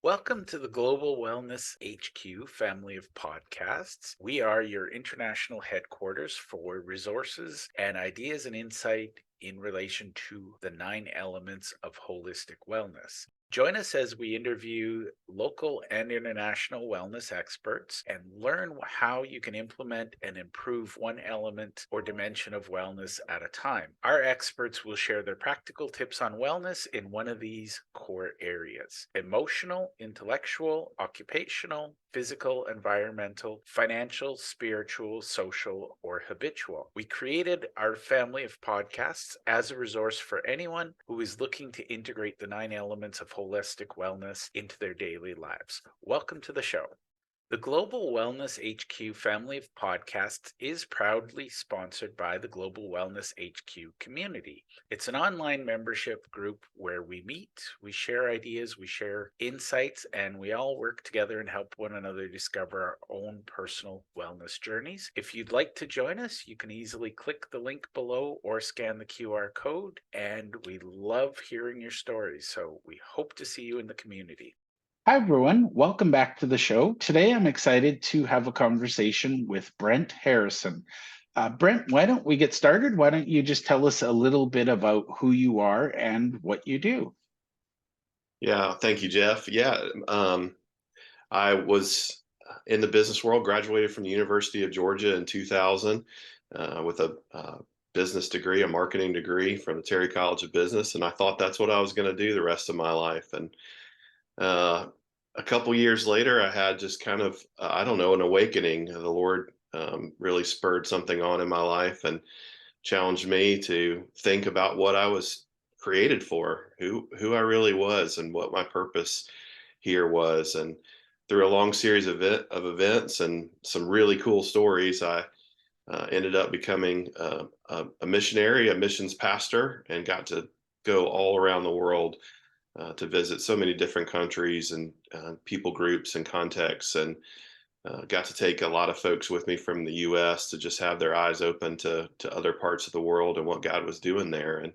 Welcome to the Global Wellness HQ family of podcasts. We are your international headquarters for resources and ideas and insight in relation to the 9 elements of holistic wellness. Join us as we interview local and international wellness experts and learn how you can implement and improve one element or dimension of wellness at a time. Our experts will share their practical tips on wellness in one of these core areas: emotional, intellectual, occupational, physical, environmental, financial, spiritual, social, or habitual. We created our family of podcasts as a resource for anyone who is looking to integrate the 9 elements of holistic wellness into their daily lives. Welcome to the show. The Global Wellness HQ family of podcasts is proudly sponsored by the Global Wellness HQ community. It's an online membership group where we meet, we share ideas, we share insights, and we all work together and help one another discover our own personal wellness journeys. If you'd like to join us, you can easily click the link below or scan the QR code, and we love hearing your stories. So we hope to see you in the community. Hi, everyone. Welcome back to the show. Today, I'm excited to have a conversation with Brent Harrison. Brent, why don't we get started? Why don't you just tell us a little bit about who you are and what you do? Yeah, thank you, Jeff. I was in the business world, graduated from the University of Georgia in 2000 with a business degree, a marketing degree from the Terry College of Business, and I thought that's what I was going to do the rest of my life. And uh, a couple years later, I had just kind of, I don't know, an awakening. The Lord really spurred something on in my life and challenged me to think about what I was created for, who I really was, and what my purpose here was. And through a long series of events and some really cool stories, I ended up becoming a missionary, a missions pastor, and got to go all around the world to visit so many different countries and people groups and contexts, and got to take a lot of folks with me from the U.S. to just have their eyes open to other parts of the world and what God was doing there. And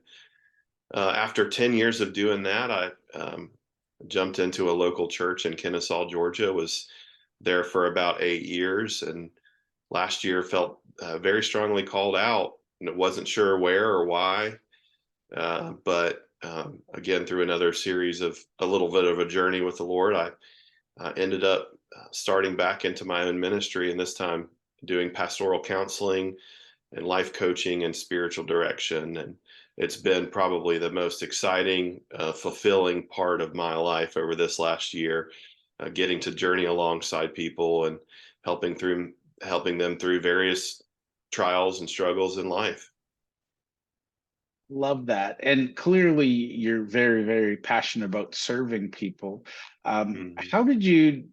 after 10 years of doing that, I jumped into a local church in Kennesaw, Georgia. Was there for about 8 years, and last year felt very strongly called out, and wasn't sure where or why. But again, through another series of a little bit of a journey with the Lord, I ended up starting back into my own ministry, and this time doing pastoral counseling and life coaching and spiritual direction. And it's been probably the most exciting, fulfilling part of my life over this last year, getting to journey alongside people and helping them through various trials and struggles in life. Love that. And clearly, you're very, very passionate about serving people. Mhm. How did you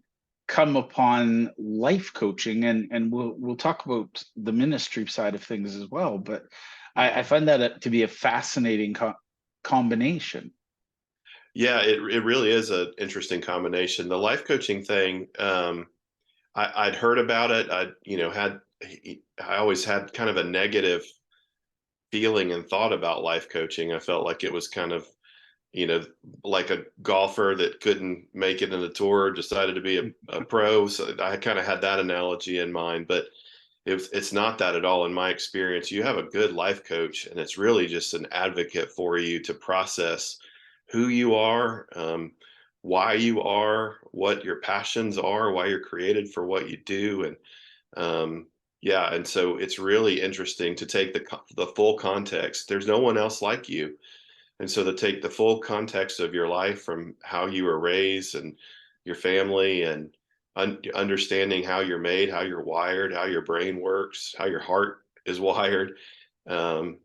come upon life coaching? And we'll talk about the ministry side of things as well. But I find that to be a fascinating combination. Yeah, it really is an interesting combination. The life coaching thing, I'd heard about it. I always had kind of a negative feeling and thought about life coaching. I felt like it was kind of, you know, like a golfer that couldn't make it in the tour, decided to be a pro. So I kind of had that analogy in mind, but it's not that at all. In my experience, you have a good life coach, and it's really just an advocate for you to process who you are, why you are, what your passions are, why you're created for what you do. And yeah, and so it's really interesting to take the full context. There's no one else like you, and so to take the full context of your life, from how you were raised and your family, and understanding how you're made, how you're wired, how your brain works, how your heart is wired, um,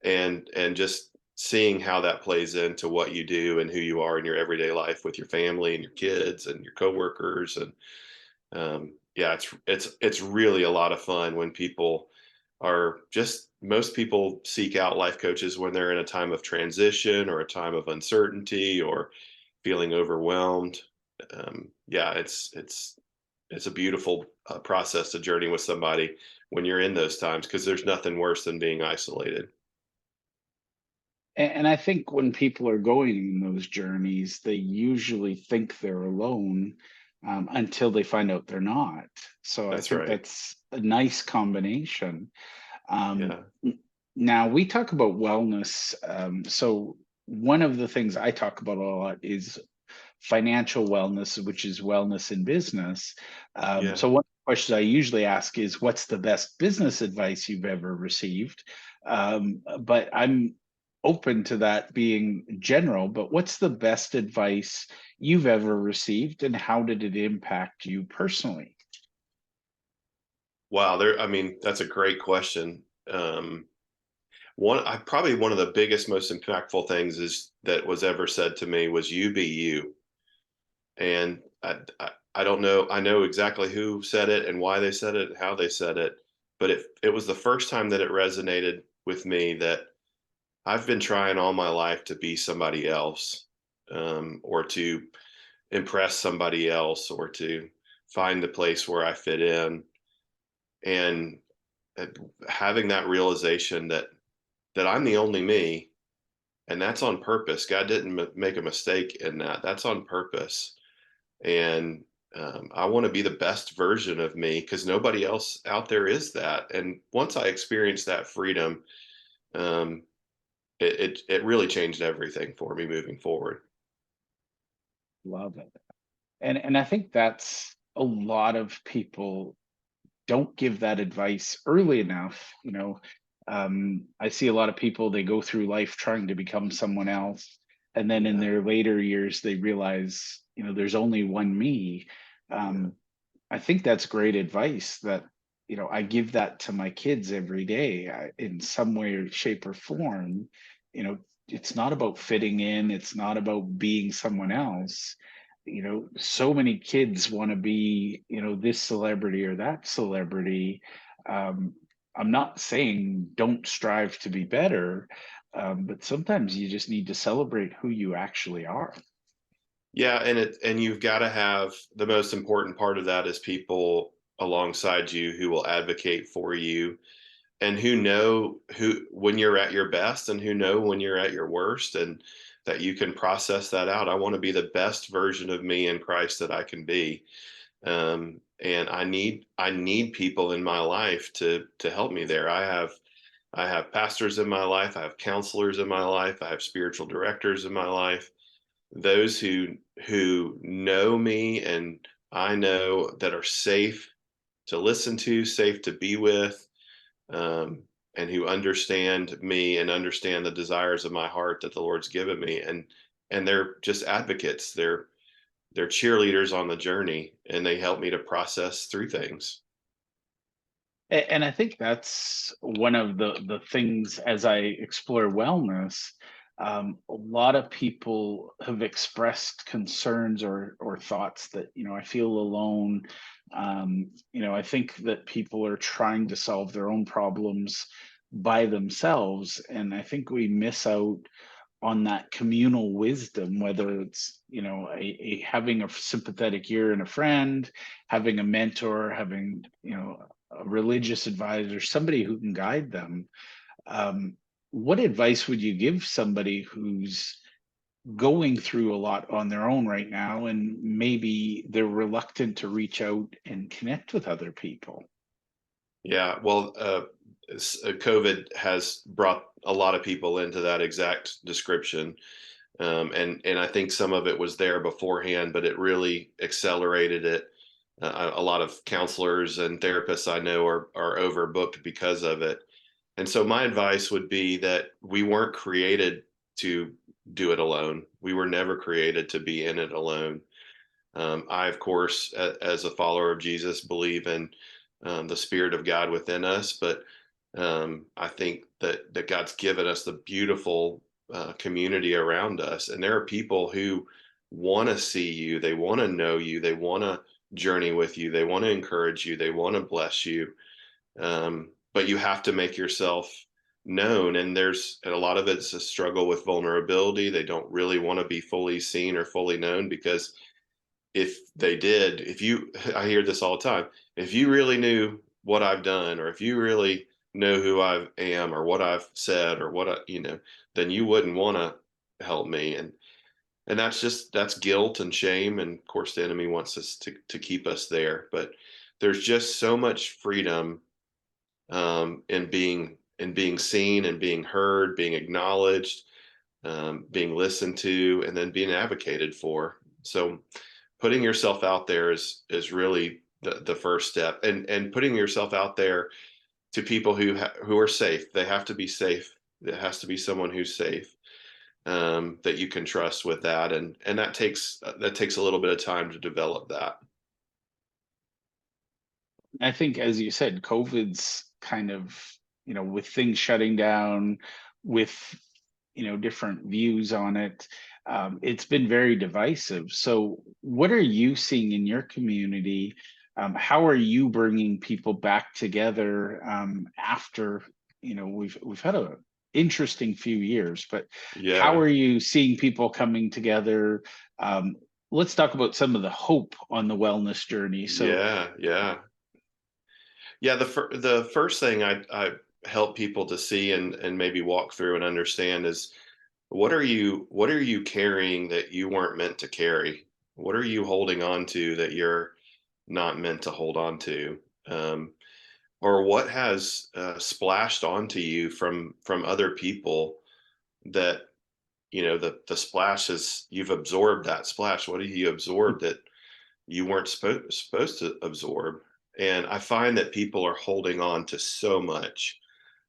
and just seeing how that plays into what you do and who you are in your everyday life with your family and your kids and your coworkers. And yeah, it's really a lot of fun when people are just most people seek out life coaches when they're in a time of transition or a time of uncertainty or feeling overwhelmed. Yeah, it's a beautiful process to journey with somebody when you're in those times, because there's nothing worse than being isolated. And I think when people are going in those journeys, they usually think they're alone until they find out they're not. So I That's think right. that's a nice combination. Um, Yeah. Now we talk about wellness. So one of the things I talk about a lot is financial wellness, which is wellness in business. Yeah. So one of the questions I usually ask is, what's the best business advice you've ever received? But I'm open to that being general, but what's the best advice you've ever received and how did it impact you personally? Wow. I mean, that's a great question. Probably one of the biggest, most impactful things is that was ever said to me was "You be you," and I don't know. I know exactly who said it and why they said it, how they said it, but it was the first time that it resonated with me that I've been trying all my life to be somebody else, or to impress somebody else, or to find the place where I fit in, and uh, having that realization that I'm the only me, and that's on purpose. God didn't make a mistake in that. That's on purpose, and I want to be the best version of me because nobody else out there is that. And once I experienced that freedom, um, it really changed everything for me moving forward. Love it. And I think that's a lot of people don't give that advice early enough. I see a lot of people, they go through life trying to become someone else, and then in Yeah, their later years they realize, there's only one me. yeah, um, I think that's great advice that, I give that to my kids every day, in some way or shape or form. you know it's not about fitting in, it's not about being someone else. So many kids want to be, this celebrity or that celebrity. um, I'm not saying don't strive to be better, but sometimes you just need to celebrate who you actually are. yeah. And you've got to have the most important part of that is people alongside you who will advocate for you and who know who when you're at your best and who know when you're at your worst, and that you can process that out. I want to be the best version of me in Christ that I can be, and I need people in my life to help me there. I have pastors in my life, I have counselors in my life, I have spiritual directors in my life, those who know me and I know that are safe to listen to, safe to be with, um, and who understand me and understand the desires of my heart that the Lord's given me, and they're just advocates. They're cheerleaders on the journey, and they help me to process through things. And I think that's one of the things as I explore wellness. A lot of people have expressed concerns or thoughts that, I feel alone. I think that people are trying to solve their own problems by themselves, and I think we miss out on that communal wisdom, whether it's, a having a sympathetic ear and a friend, having a mentor, having, a religious advisor, somebody who can guide them. um, what advice would you give somebody who's going through a lot on their own right now, and maybe they're reluctant to reach out and connect with other people? Yeah, well, COVID has brought a lot of people into that exact description, and I think some of it was there beforehand, but it really accelerated it. A lot of counselors and therapists I know are overbooked because of it. And so my advice would be that we weren't created to do it alone. We were never created to be in it alone. I, of course, as a follower of Jesus, believe in the Spirit of God within us, but I think that God's given us the beautiful community around us, and there are people who want to see you, they want to know you, they want to journey with you, they want to encourage you, they want to bless you, but you have to make yourself known. And a lot of it's a struggle with vulnerability. They don't really want to be fully seen or fully known because if they did, if you, I hear this all the time, if you really knew what I've done, or if you really know who I am or what I've said or then you wouldn't want to help me. And that's guilt and shame. And of course, the enemy wants us to keep us there. But there's just so much freedom in being seen and being heard, being acknowledged, being listened to, and then being advocated for. So putting yourself out there is really the first step, and putting yourself out there to people who are safe. They have to be safe. It has to be someone who's safe, that you can trust with that, and that takes a little bit of time to develop that. I think, as you said, COVID's kind of, with things shutting down, with, different views on it, it's been very divisive. So, what are you seeing in your community? How are you bringing people back together after, we've had a interesting few years, but how Yeah, are you seeing people coming together? Um, let's talk about some of the hope on the wellness journey. So, yeah. The first thing I help people to see and maybe walk through and understand is what are you carrying that you weren't meant to carry? What are you holding on to that you're not meant to hold on to? Um, or what has splashed onto you from other people that the splash is you've absorbed that splash. What have you absorbed that you weren't supposed to absorb? And I find that people are holding on to so much,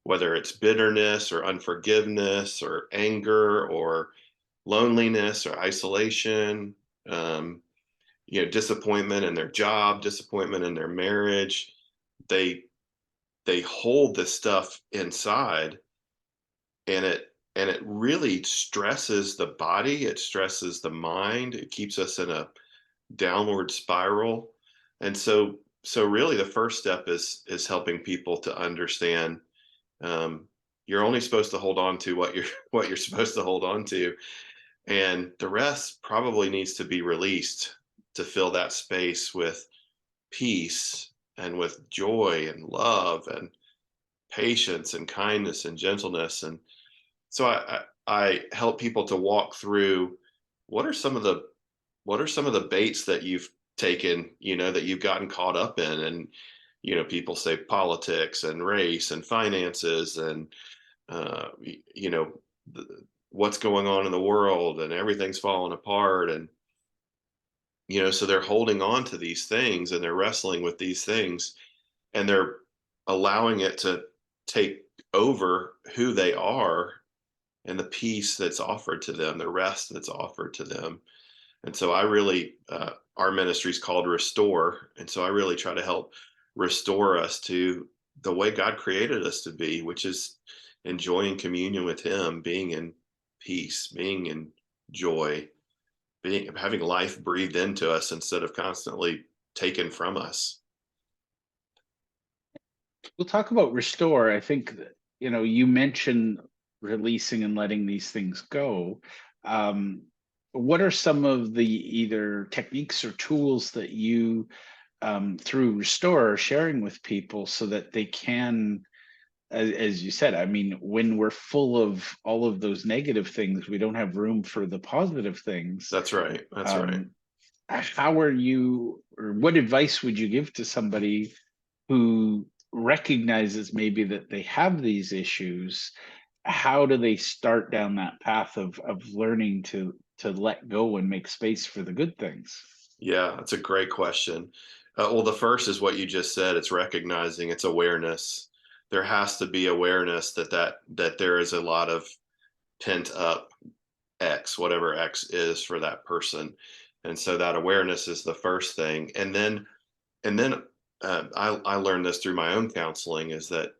whether it's bitterness or unforgiveness or anger or loneliness or isolation, um, disappointment in their job, disappointment in their marriage. They they hold this stuff inside, and it really stresses the body, it stresses the mind, it keeps us in a downward spiral. And so really the first step is helping people to understand, um, you're only supposed to hold on to what you're what you're supposed to hold on to, and the rest probably needs to be released to fill that space with peace and with joy and love and patience and kindness and gentleness. And so I help people to walk through what are some of the baits that you've taken, that you've gotten caught up in. And people say politics and race and finances and uh, y- you know the, what's going on in the world, and everything's falling apart. And so they're holding on to these things and they're wrestling with these things, and they're allowing it to take over who they are, and the peace that's offered to them, the rest that's offered to them. And so I really, our ministry is called Restore. And so I really try to help restore us to the way God created us to be, which is enjoying communion with Him, being in peace, being in joy, having life breathed into us instead of constantly taken from us. we'll talk about restore. I think that, you mentioned releasing and letting these things go. Um, what are some of the either techniques or tools that you, through Restore, are sharing with people so that they can, as you said, I mean, when we're full of all of those negative things, we don't have room for the positive things. That's right. That's right. Um, how are you, or what advice would you give to somebody who recognizes maybe that they have these issues? How do they start down that path of learning to let go and make space for the good things? Yeah, that's a great question. Well, the first is what you just said. It's recognizing, it's awareness. There has to be awareness that there is a lot of pent up X, whatever X is for that person. And so that awareness is the first thing. And then I learned this through my own counseling, is that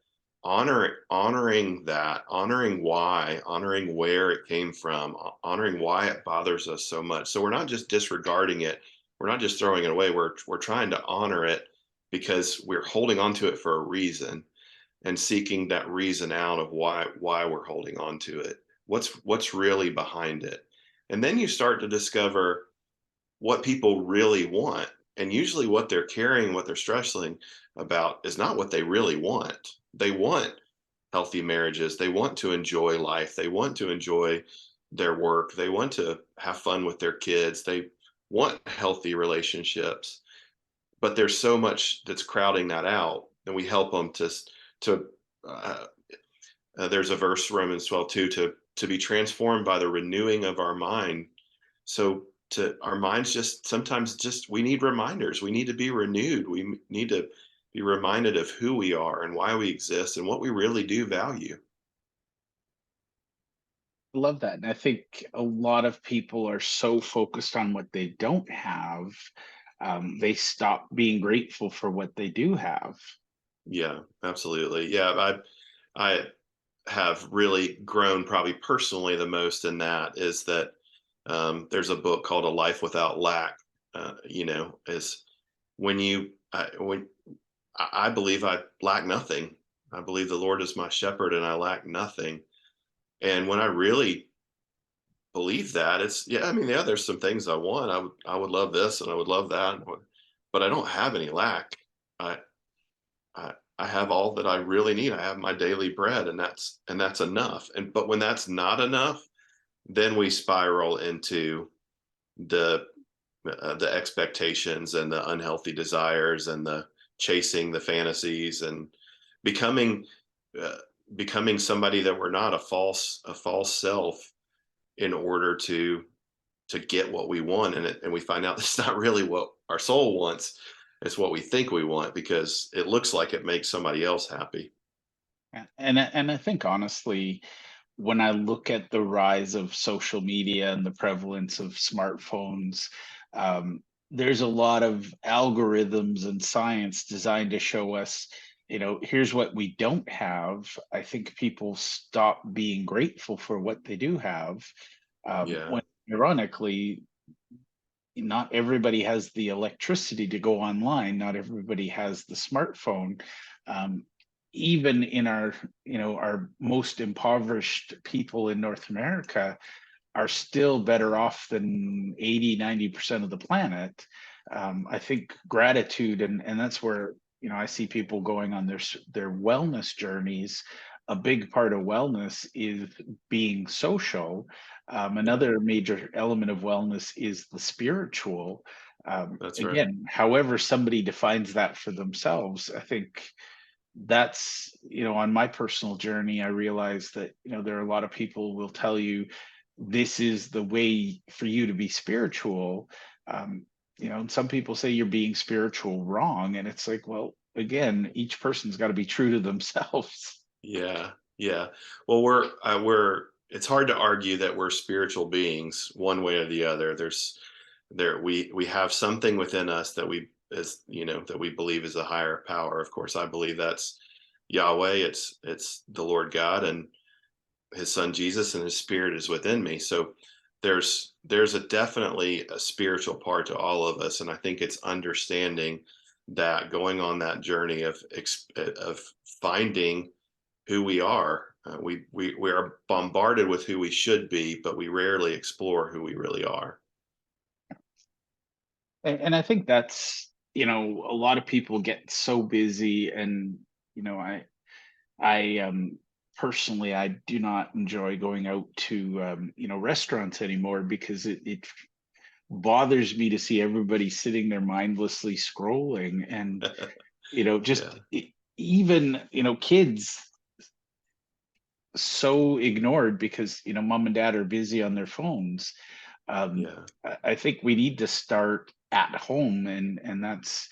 honoring that, honoring why, honoring where it came from, honoring why it bothers us so much. So we're not just disregarding it, we're not just throwing it away. We're trying to honor it because we're holding on to it for a reason, and seeking that reason out of why we're holding on to it. What's really behind it. And then you start to discover what people really want. And usually what they're carrying, what they're stressing about is not what they really want. they want healthy marriages. They want to enjoy life. They want to enjoy their work. They want to have fun with their kids. They want healthy relationships. But there's so much that's crowding that out, and we help them to. Uh, there's a verse, Romans 12:2, to be transformed by the renewing of our mind. So to our minds, just sometimes just we need reminders. We need to be renewed. We need to be reminded of who we are and why we exist and what we really do value. Love that. And I think a lot of people are so focused on what they don't have, they stop being grateful for what they do have. Yeah, absolutely. Yeah, I have really grown probably personally the most in that is that there's a book called A Life Without Lack. Is when I believe I lack nothing. I believe the Lord is my shepherd and I lack nothing. And when I really believe that, it's yeah. I mean, yeah, there's some things I want. I would love this and I would love that, but I don't have any lack. I I have all that I really need. I have my daily bread, and that's enough. And but when that's not enough, then we spiral into the the expectations and the unhealthy desires and the chasing the fantasies and becoming uh, becoming somebody that we're not, a false self in order to get what we want, and we find out it's not really what our soul wants. It's what we think we want because it looks like it makes somebody else happy. And I think honestly, when I look at the rise of social media and the prevalence of smartphones, there's a lot of algorithms and science designed to show us, here's what we don't have. I think people stop being grateful for what they do have. Yeah, When ironically, not everybody has the electricity to go online. Not everybody has the smartphone. Um, Even in our most impoverished people in North America are still better off than 80-90% of the planet. I think gratitude, and that's where I see people going on their wellness journeys. A big part of wellness is being social. yeah, Another major element of wellness is the spiritual. that's right. Again, however somebody defines that for themselves, I think that's on my personal journey. I realized that there are a lot of people will tell you this is the way for you to be spiritual. And some people say you're being spiritual wrong, and it's like, well, again, each person's got to be true to themselves. Yeah, yeah. Well, we're it's hard to argue that we're spiritual beings one way or the other. We have something within us that we believe is a higher power. Of course, I believe that's Yahweh. It's the Lord God and his son Jesus, and his spirit is within me. So there's a definitely a spiritual part to all of us, and I think it's understanding that, going on that journey of finding who we are. We are bombarded with who we should be, but we rarely explore who we really are. And I think that's, a lot of people get so busy, and I personally, I do not enjoy going out to restaurants anymore, because it bothers me to see everybody sitting there mindlessly scrolling, and Yeah, just even kids so ignored because mom and dad are busy on their phones. yeah, I think we need to start at home, and that's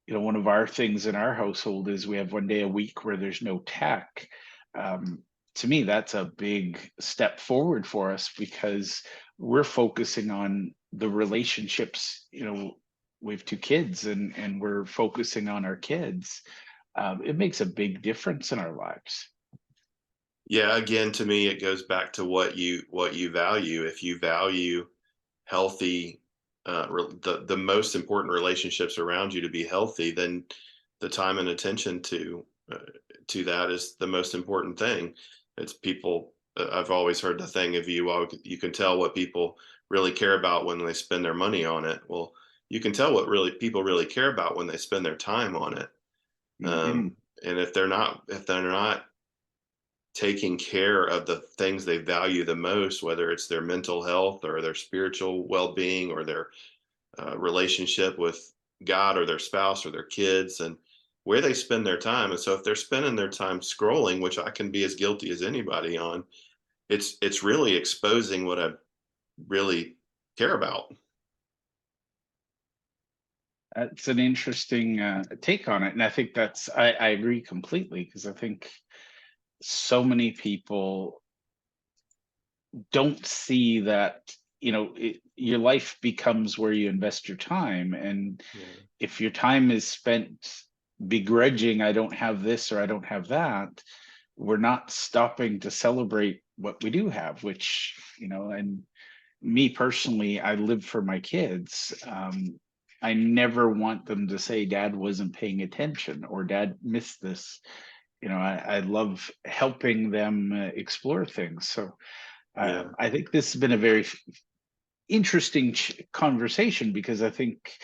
one of our things in our household is we have one day a week where there's no tech. um, to me, that's a big step forward for us, because we're focusing on the relationships. We have two kids, and we're focusing on our kids. It makes a big difference in our lives. yeah. Again, to me, it goes back to what you value. If you value healthy, the most important relationships around you to be healthy, then the time and attention to that is the most important thing. It's people. I've always heard the thing of you can tell what people really care about when they spend their money on it. Well, you can tell what really people really care about when they spend their time on it. Hmm. And if they're not taking care of the things they value the most, whether it's their mental health or their spiritual well-being or their relationship with God or their spouse or their kids, and where they spend their time. And so if they're spending their time scrolling, which I can be as guilty as anybody on, it's really exposing what I really care about. It's an interesting take on it, and I think I agree completely, because I think so many people don't see that, your life becomes where you invest your time. And Yeah. if your time is spent begrudging, I don't have this or I don't have that, we're not stopping to celebrate what we do have, which, and me personally, I live for my kids. I never want them to say dad wasn't paying attention or dad missed this. I love helping them explore things. So Yeah. I think this has been a very interesting conversation, because I think,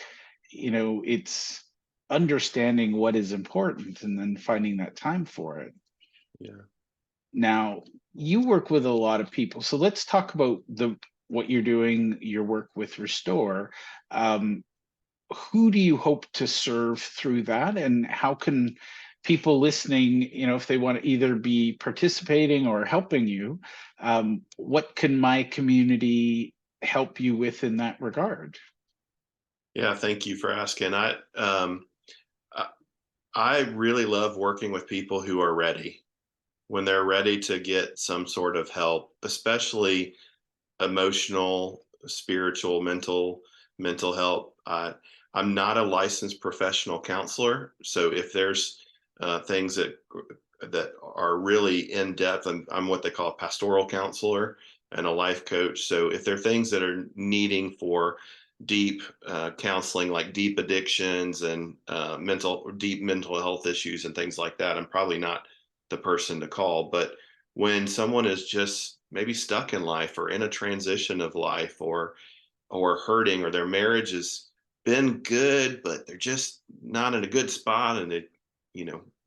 it's understanding what is important and then finding that time for it. Yeah. Now, you work with a lot of people, so let's talk about what you're doing, your work with Restore. Um, who do you hope to serve through that, and how can people listening, if they want to either be participating or helping you, what can my community help you with in that regard? Yeah. Thank you for asking. I I really love working with people who are ready, when they're ready to get some sort of help, especially emotional, spiritual, mental health. I'm not a licensed professional counselor, so if there's things that are really in depth, I'm what they call a pastoral counselor and a life coach. So if there are things that are needing for deep counseling, like deep addictions and deep mental health issues and things like that, I'm probably not the person to call. But when someone is just maybe stuck in life or in a transition of life, or hurting, or their marriage has been good but they're just not in a good spot, and they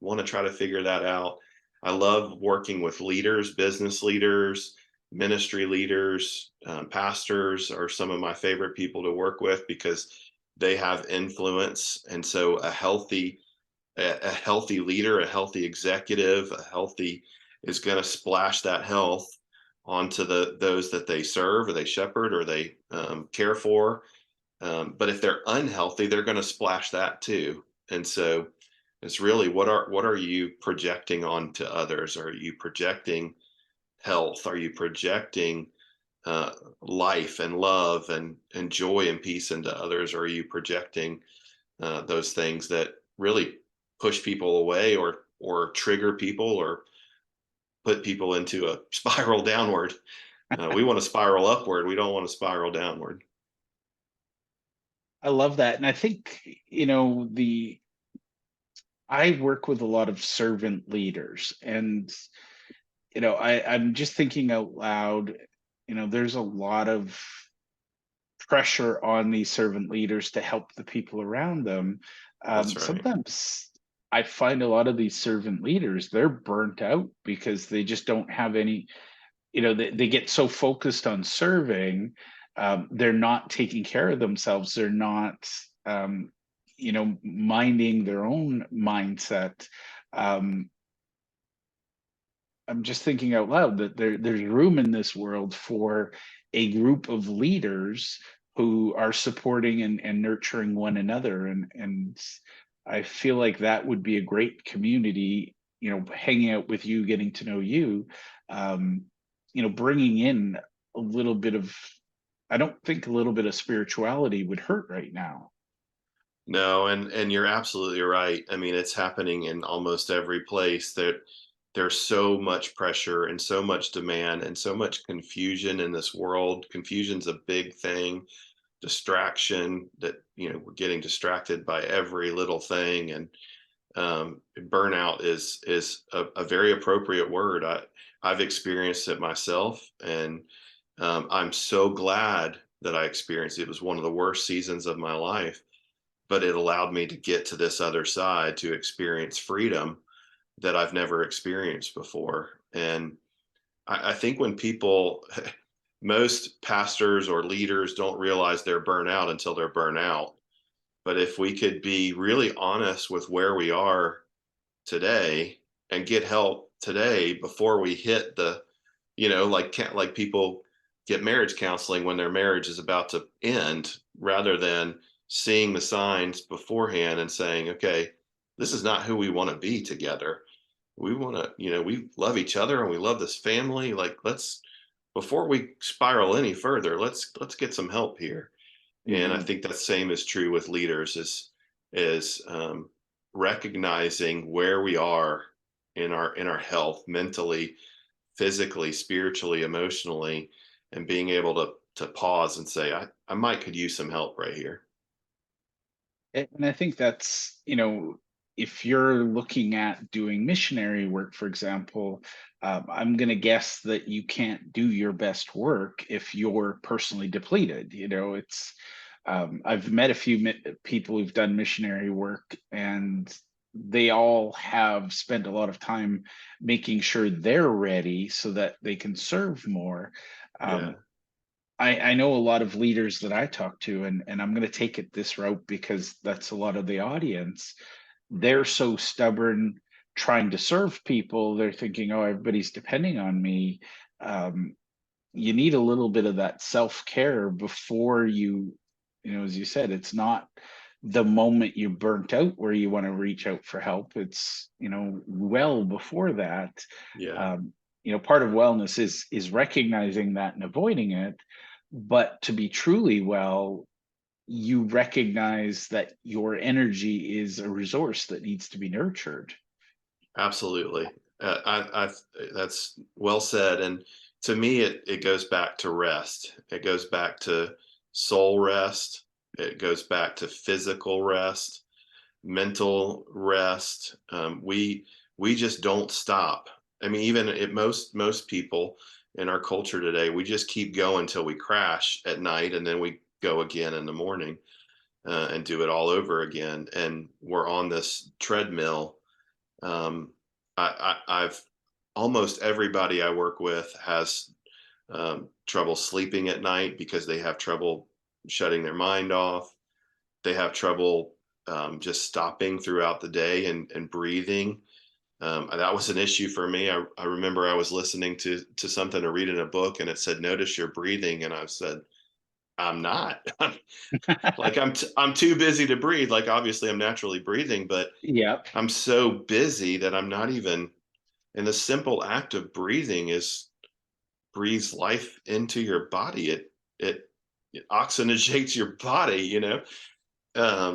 want to try to figure that out. I love working with leaders, business leaders, ministry leaders. Pastors are some of my favorite people to work with because they have influence. And so a healthy leader, a healthy executive, a healthy is going to splash that health onto those that they serve or they shepherd or they care for. But if they're unhealthy, they're going to splash that too. And so it's really, what are you projecting onto others? Are you projecting health? Are you projecting uh, life and love and joy and peace into others? Or are you projecting those things that really push people away, or trigger people, or put people into a spiral downward? We want to spiral upward. We don't want to spiral downward. I love that. And I think, I work with a lot of servant leaders, and, I'm just thinking out loud, there's a lot of pressure on these servant leaders to help the people around them. That's right. Sometimes I find a lot of these servant leaders, they're burnt out because they just don't have any, they get so focused on serving, they're not taking care of themselves. They're not, minding their own mindset. Um, I'm just thinking out loud that there's room in this world for a group of leaders who are supporting and nurturing one another. And I feel like that would be a great community, hanging out with you, getting to know you, um, bringing in a little bit of, I don't think a little bit of spirituality would hurt right now. No, and you're absolutely right. I mean, it's happening in almost every place. There's so much pressure and so much demand and so much confusion in this world. Confusion's a big thing. Distraction, that we're getting distracted by every little thing. And burnout is a very appropriate word. I've experienced it myself, and I'm so glad that I experienced it. It was one of the worst seasons of my life, but it allowed me to get to this other side, to experience freedom. that I've never experienced before. And I think when people, most pastors or leaders don't realize they're burnout until they're burnout. But if we could be really honest with where we are today and get help today before we hit the, like people get marriage counseling when their marriage is about to end, rather than seeing the signs beforehand and saying, okay, this is not who we want to be together. We want to, we love each other and we love this family. Like, let's, before we spiral any further, let's get some help here. And I Mhm. think that same is true with leaders, is recognizing where we are in our health, mentally, physically, spiritually, emotionally, and being able to pause and say, I might could use some help right here. And I think that's, if you're looking at doing missionary work, for example, I'm going to guess that you can't do your best work if you're personally depleted. I've met a few people who've done missionary work, and they all have spent a lot of time making sure they're ready so that they can serve more. Yeah, Um, I know a lot of leaders that I talk to, and I'm going to take it this route because that's a lot of the audience. They're so stubborn trying to serve people. They're thinking, oh, everybody's depending on me. Um, you need a little bit of that self-care before as you said, it's not the moment you're burnt out where you want to reach out for help. It's, well before that. yeah, um, Part of wellness is recognizing that and avoiding it. But to be truly well, you recognize that your energy is a resource that needs to be nurtured. absolutely. That's well said. And to me, it goes back to rest. It goes back to soul rest. It goes back to physical rest, mental rest. We just don't stop. I mean, even most people in our culture today, we just keep going till we crash at night, and then we go again in the morning, and do it all over again. And we're on this treadmill. Um, I've almost everybody I work with has trouble sleeping at night because they have trouble shutting their mind off. They have trouble just stopping throughout the day and breathing. That was an issue for me. I remember I was listening to something or reading a book, and it said, "Notice your breathing," and I said, "I'm not." Like I'm too busy to breathe. Like obviously I'm naturally breathing, but Yep. I'm so busy that I'm not even. And the simple act of breathing is breathes life into your body. It oxygenates your body.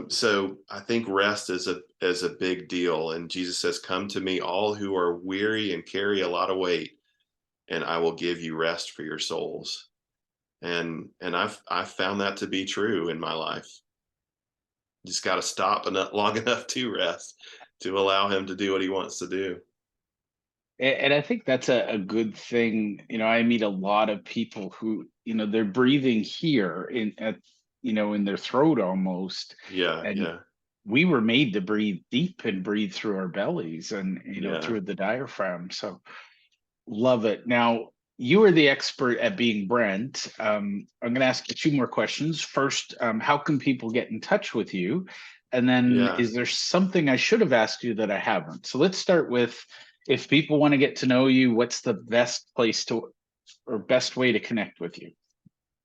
So I think rest is a big deal. And Jesus says, "Come to me, all who are weary and carry a lot of weight, and I will give you rest for your souls." And I've found that to be true in my life. Just got to stop enough long enough to rest, to allow him to do what he wants to do. And I think that's a good thing. I meet a lot of people who, they're breathing here in their throat almost. Yeah, And yeah, we were made to breathe deep and breathe through our bellies and, yeah, through the diaphragm. So love it. Now, you are the expert at being Brent. I'm going to ask you two more questions. First, how can people get in touch with you? And then, yeah. is there something I should have asked you that I haven't? So let's start with, if people want to get to know you, what's the best place to or best way to connect with you?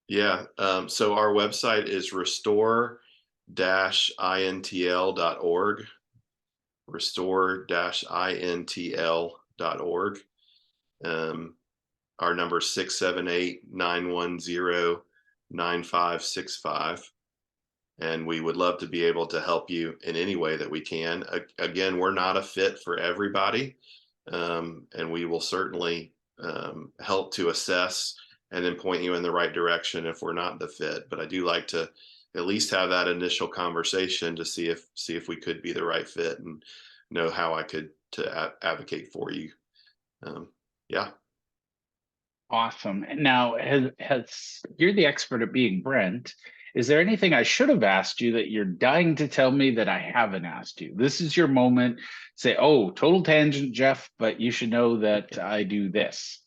Yeah. So our website is restore-intl.org, restore-intl.org. Um, our number is 678-910-9565. And we would love to be able to help you in any way that we can. Again, we're not a fit for everybody, and we will certainly help to assess and then point you in the right direction if we're not the fit. But I do like to at least have that initial conversation to see if we could be the right fit and know how I could advocate for you. Um, yeah, Awesome. And now, has you're the expert at being Brent. Is there anything I should have asked you that you're dying to tell me that I haven't asked you? This is your moment. Say, oh, total tangent, Jeff, but you should know that I do this.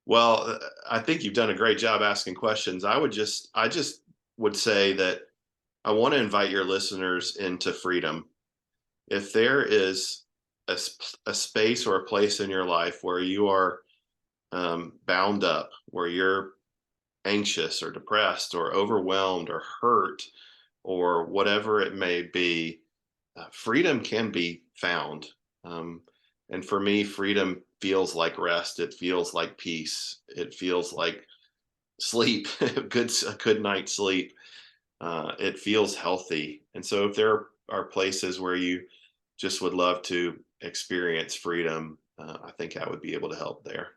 Well, I think you've done a great job asking questions. I just would say that I want to invite your listeners into freedom. If there is a space or a place in your life where you are bound up, where you're anxious or depressed or overwhelmed or hurt or whatever it may be, freedom can be found. Um, and for me, freedom feels like rest. It feels like peace. It feels like sleep, a good night's sleep. It feels healthy. And so if there are places where you just would love to experience freedom, I think I would be able to help there.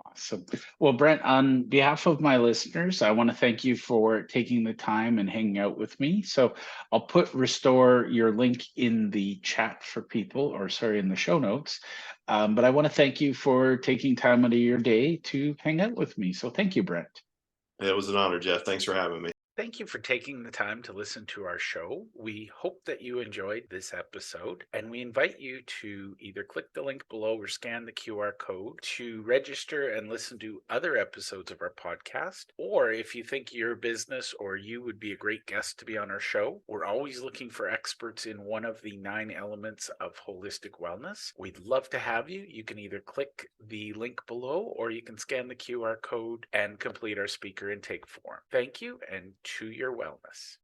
Awesome. Well, Brent, on behalf of my listeners, I want to thank you for taking the time and hanging out with me. So I'll put Restore your link in the chat for people, or sorry, in the show notes. But I want to thank you for taking time out of your day to hang out with me. So thank you, Brent. It was an honor, Jeff. Thanks for having me. Thank you for taking the time to listen to our show. We hope that you enjoyed this episode, and we invite you to either click the link below or scan the QR code to register and listen to other episodes of our podcast. Or if you think your business or you would be a great guest to be on our show, we're always looking for experts in one of the 9 elements of holistic wellness. We'd love to have you. You can either click the link below or you can scan the QR code and complete our speaker intake form. Thank you, and to your wellness.